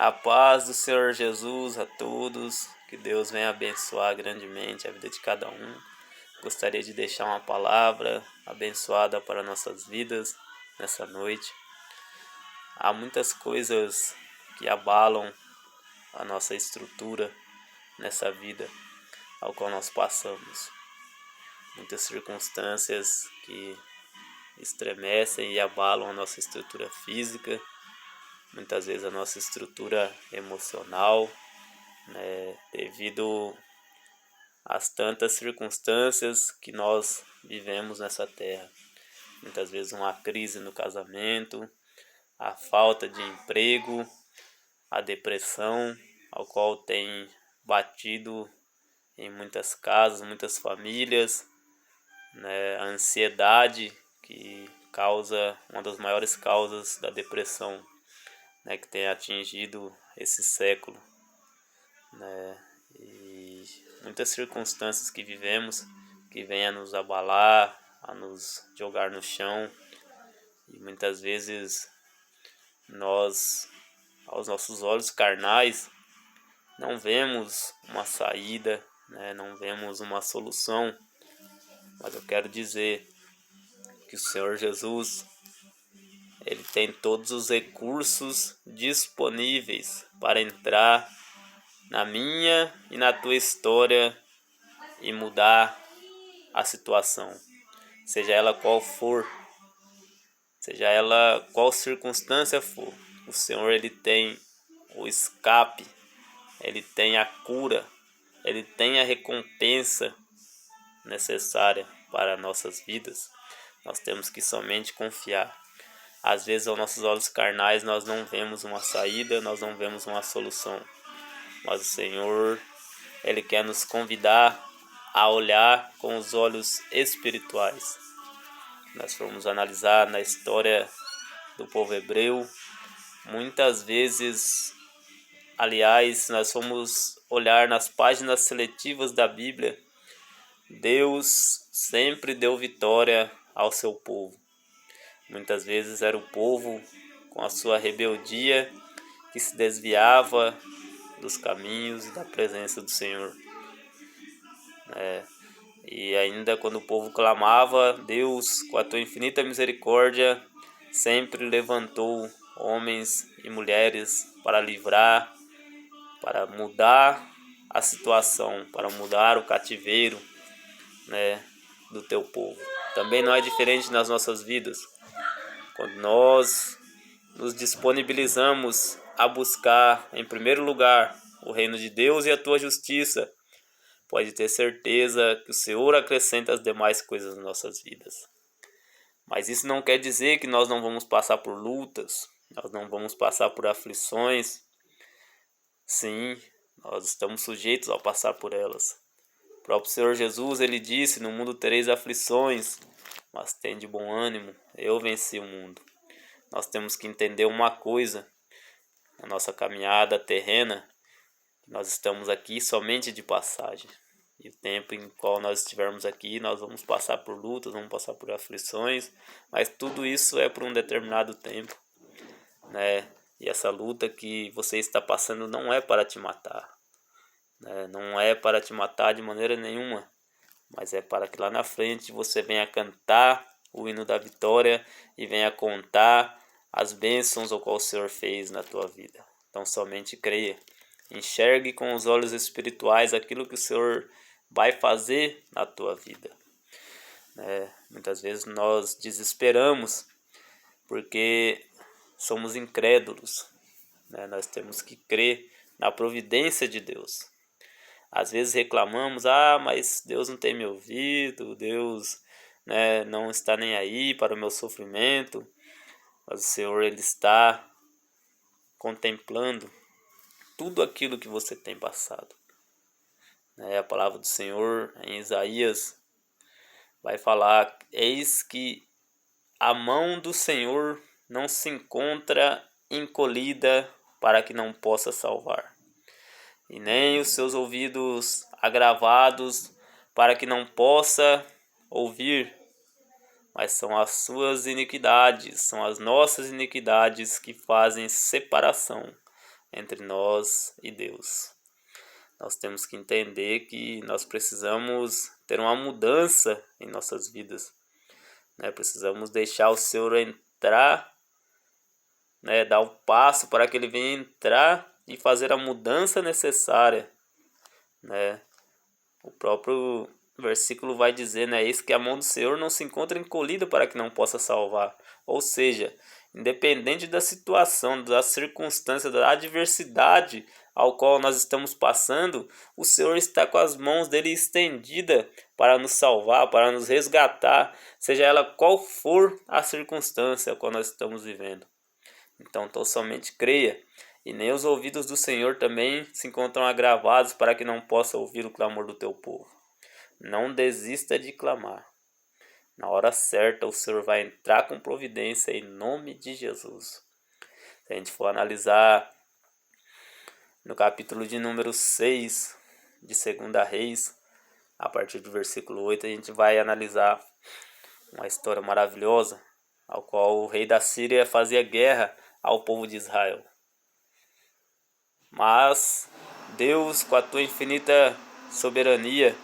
A paz do Senhor Jesus a todos, que Deus venha abençoar grandemente a vida de cada um. Gostaria de deixar uma palavra abençoada para nossas vidas nessa noite. Há muitas coisas que abalam a nossa estrutura nessa vida ao qual nós passamos. Muitas circunstâncias que estremecem e abalam a nossa estrutura física, muitas vezes a nossa estrutura emocional, devido às tantas circunstâncias que nós vivemos nessa terra. Muitas vezes uma crise no casamento, a falta de emprego, a depressão, ao qual tem batido em muitas casas, muitas famílias, a ansiedade, que causa uma das maiores causas da depressão, que tem atingido esse século, e muitas circunstâncias que vivemos que vêm a nos abalar, a nos jogar no chão, e muitas vezes nós, aos nossos olhos carnais, não vemos uma saída, não vemos uma solução. Mas eu quero dizer que o Senhor Jesus, Ele tem todos os recursos disponíveis para entrar na minha e na tua história e mudar a situação, seja ela qual for, seja ela qual circunstância for. O Senhor, Ele tem o escape, Ele tem a cura, Ele tem a recompensa necessária para nossas vidas. Nós temos que somente confiar. Às vezes, aos nossos olhos carnais, nós não vemos uma saída, nós não vemos uma solução. Mas o Senhor, Ele quer nos convidar a olhar com os olhos espirituais. Nós formos analisar na história do povo hebreu, muitas vezes, aliás, nós fomos olhar nas páginas seletivas da Bíblia, Deus sempre deu vitória ao seu povo. Muitas vezes era o povo com a sua rebeldia que se desviava dos caminhos e da presença do Senhor. E ainda quando o povo clamava, Deus, com a tua infinita misericórdia, sempre levantou homens e mulheres para livrar, para mudar a situação, para mudar o cativeiro, do teu povo. Também não é diferente nas nossas vidas. Quando nós nos disponibilizamos a buscar, em primeiro lugar, o reino de Deus e a tua justiça, pode ter certeza que o Senhor acrescenta as demais coisas nas nossas vidas. Mas isso não quer dizer que nós não vamos passar por lutas, nós não vamos passar por aflições. Sim, nós estamos sujeitos a passar por elas. O próprio Senhor Jesus, Ele disse: no mundo tereis aflições, mas tende bom ânimo, eu venci o mundo. Nós temos que entender uma coisa, na nossa caminhada terrena, nós estamos aqui somente de passagem. E o tempo em qual nós estivermos aqui, nós vamos passar por lutas, vamos passar por aflições, mas tudo isso é por um determinado tempo, E essa luta que você está passando não é para te matar, não é para te matar de maneira nenhuma, mas é para que lá na frente você venha cantar o hino da vitória e venha contar as bênçãos ao qual o Senhor fez na tua vida. Então somente creia, enxergue com os olhos espirituais aquilo que o Senhor vai fazer na tua vida. Muitas vezes nós desesperamos porque somos incrédulos. Nós temos que crer na providência de Deus. Às vezes reclamamos, mas Deus não tem me ouvido, Deus não está nem aí para o meu sofrimento. Mas o Senhor, Ele está contemplando tudo aquilo que você tem passado. A palavra do Senhor em Isaías vai falar: eis que a mão do Senhor não se encontra encolhida para que não possa salvar, e nem os seus ouvidos agravados para que não possa ouvir, mas são as suas iniquidades, são as nossas iniquidades que fazem separação entre nós e Deus. Nós temos que entender que nós precisamos ter uma mudança em nossas vidas, né? Precisamos deixar o Senhor entrar, né? Dar o passo para que Ele venha entrar e fazer a mudança necessária, né? O próprio versículo vai dizer, né? Eis que a mão do Senhor não se encontra encolhida para que não possa salvar. Ou seja, independente da situação, da circunstância, da adversidade ao qual nós estamos passando, o Senhor está com as mãos dele estendida para nos salvar, para nos resgatar, seja ela qual for a circunstância a qual nós estamos vivendo. Então, tão somente creia, e nem os ouvidos do Senhor também se encontram agravados para que não possa ouvir o clamor do teu povo. Não desista de clamar. Na hora certa, o Senhor vai entrar com providência em nome de Jesus. Se a gente for analisar no capítulo de número 6 de 2 Reis, a partir do versículo 8, a gente vai analisar uma história maravilhosa, ao qual o rei da Síria fazia guerra ao povo de Israel. Mas Deus, com a tua infinita soberania,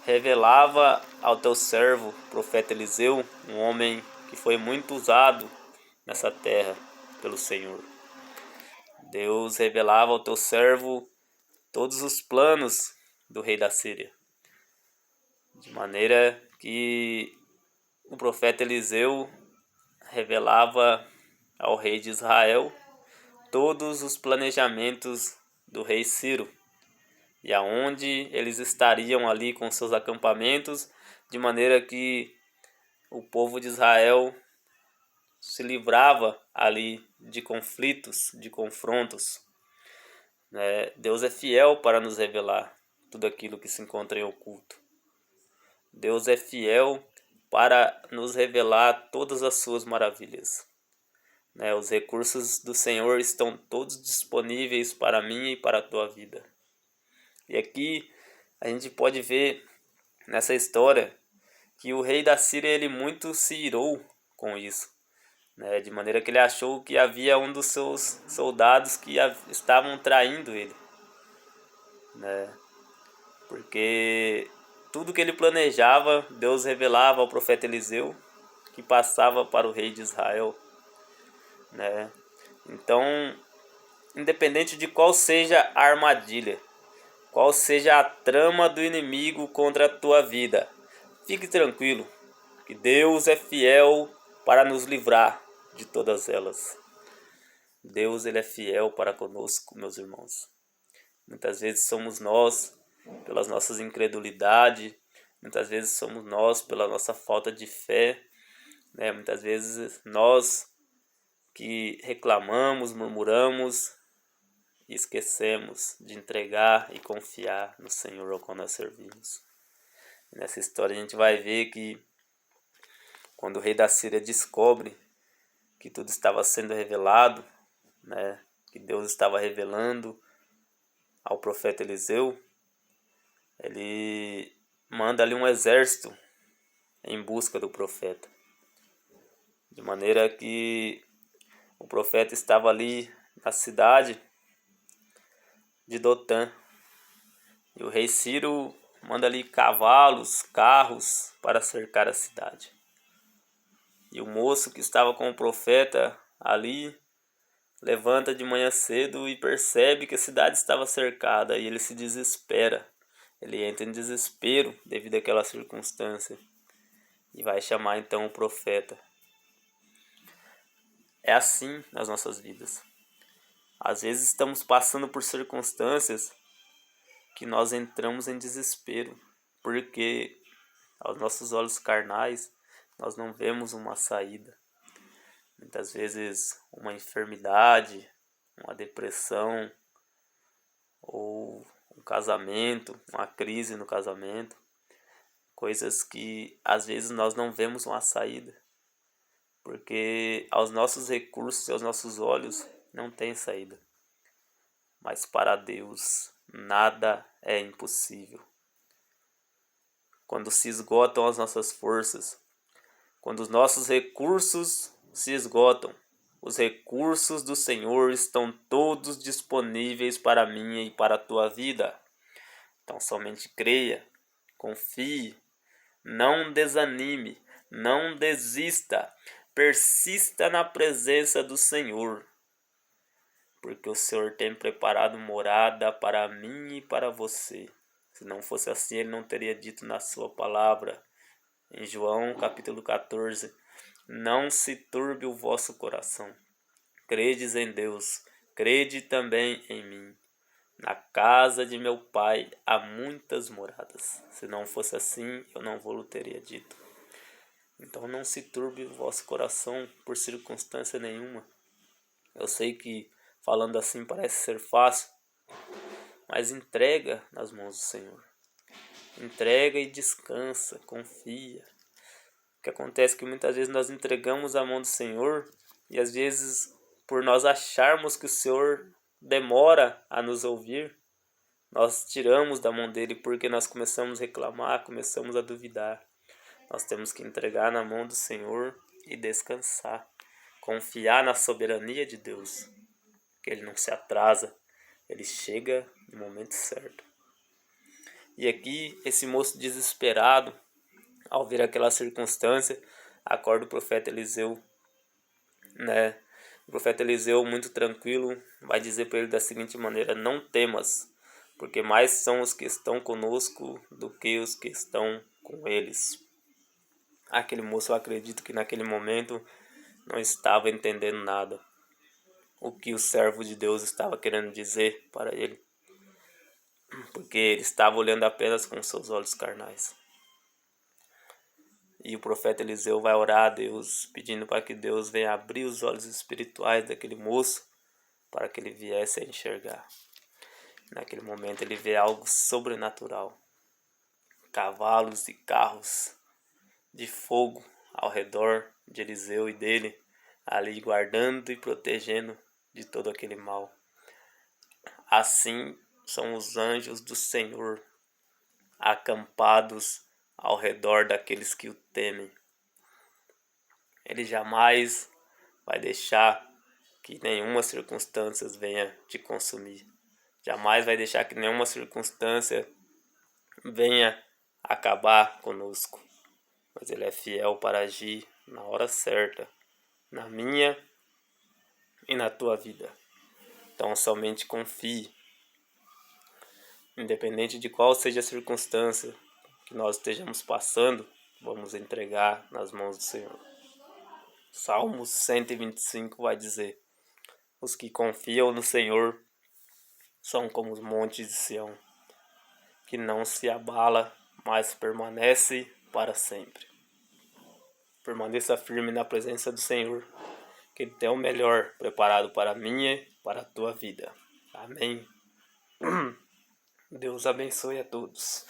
revelava ao teu servo, profeta Eliseu, um homem que foi muito usado nessa terra pelo Senhor. Deus revelava ao teu servo todos os planos do rei da Síria, de maneira que o profeta Eliseu revelava ao rei de Israel todos os planejamentos do rei Ciro, e aonde eles estariam ali com seus acampamentos, de maneira que o povo de Israel se livrava ali de conflitos, de confrontos, né? Deus é fiel para nos revelar tudo aquilo que se encontra em oculto. Deus é fiel para nos revelar todas as suas maravilhas, né? Os recursos do Senhor estão todos disponíveis para mim e para a tua vida. E aqui a gente pode ver nessa história que o rei da Síria ele muito se irou com isso, né? De maneira que ele achou que havia um dos seus soldados que estavam traindo ele, né? Porque tudo que ele planejava, Deus revelava ao profeta Eliseu, que passava para o rei de Israel, né? Então, independente de qual seja a armadilha, qual seja a trama do inimigo contra a tua vida, fique tranquilo, que Deus é fiel para nos livrar de todas elas. Deus ele é fiel para conosco, meus irmãos. Muitas vezes somos nós, pelas nossas incredulidades, muitas vezes somos nós, pela nossa falta de fé, né? Muitas vezes nós que reclamamos, murmuramos, e esquecemos de entregar e confiar no Senhor ao qual nós servimos. Nessa história a gente vai ver que quando o rei da Síria descobre que tudo estava sendo revelado, né, que Deus estava revelando ao profeta Eliseu, ele manda ali um exército em busca do profeta. De maneira que o profeta estava ali na cidade de Dotã. E o rei Ciro manda ali cavalos, carros para cercar a cidade. E o moço que estava com o profeta ali levanta de manhã cedo e percebe que a cidade estava cercada, e ele se desespera. Ele entra em desespero devido àquela circunstância e vai chamar então o profeta. É assim nas nossas vidas. Às vezes estamos passando por circunstâncias que nós entramos em desespero, porque aos nossos olhos carnais nós não vemos uma saída. Muitas vezes uma enfermidade, uma depressão, ou um casamento, uma crise no casamento, coisas que às vezes nós não vemos uma saída, porque aos nossos recursos e aos nossos olhos não tem saída. Mas para Deus nada é impossível. Quando se esgotam as nossas forças, quando os nossos recursos se esgotam, Os recursos do Senhor estão todos disponíveis para a minha e para a tua vida. Então somente creia, confie, não desanime, não desista, persista na presença do Senhor, porque o Senhor tem preparado morada para mim e para você. Se não fosse assim, Ele não teria dito na sua palavra, em João capítulo 14, não se turbe o vosso coração. Credes em Deus, crede também em mim. Na casa de meu pai há muitas moradas. Se não fosse assim, eu não vou-lhe teria dito. Então não se turbe o vosso coração por circunstância nenhuma. Eu sei que falando assim parece ser fácil, mas entrega nas mãos do Senhor. Entrega e descansa, confia. O que acontece é que muitas vezes nós entregamos a mão do Senhor e às vezes por nós acharmos que o Senhor demora a nos ouvir, nós tiramos da mão dele porque nós começamos a reclamar, começamos a duvidar. Nós temos que entregar na mão do Senhor e descansar. Confiar na soberania de Deus, que Ele não se atrasa, Ele chega no momento certo. E aqui, esse moço desesperado, ao ver aquela circunstância, acorda o profeta Eliseu, né? O profeta Eliseu, muito tranquilo, vai dizer para ele da seguinte maneira: não temas, porque mais são os que estão conosco do que os que estão com eles. Aquele moço, eu acredito que naquele momento não estava entendendo nada. O que o servo de Deus estava querendo dizer para ele, porque ele estava olhando apenas com seus olhos carnais. E o profeta Eliseu vai orar a Deus, pedindo para que Deus venha abrir os olhos espirituais daquele moço, para que ele viesse a enxergar. Naquele momento ele vê algo sobrenatural. Cavalos e carros de fogo ao redor de Eliseu e dele, ali guardando e protegendo de todo aquele mal. Assim são os anjos do Senhor, acampados ao redor daqueles que o temem. Ele jamais vai deixar que nenhuma circunstância venha te consumir. Jamais vai deixar que nenhuma circunstância venha acabar conosco. Mas Ele é fiel para agir na hora certa, na minha e na tua vida. Então somente confie. Independente de qual seja a circunstância que nós estejamos passando, vamos entregar nas mãos do Senhor. Salmos 125 vai dizer: os que confiam no Senhor são como os montes de Sião, que não se abala, mas permanece para sempre. Permaneça firme na presença do Senhor, que Ele tem o melhor preparado para a minha e para a tua vida. Amém. Deus abençoe a todos.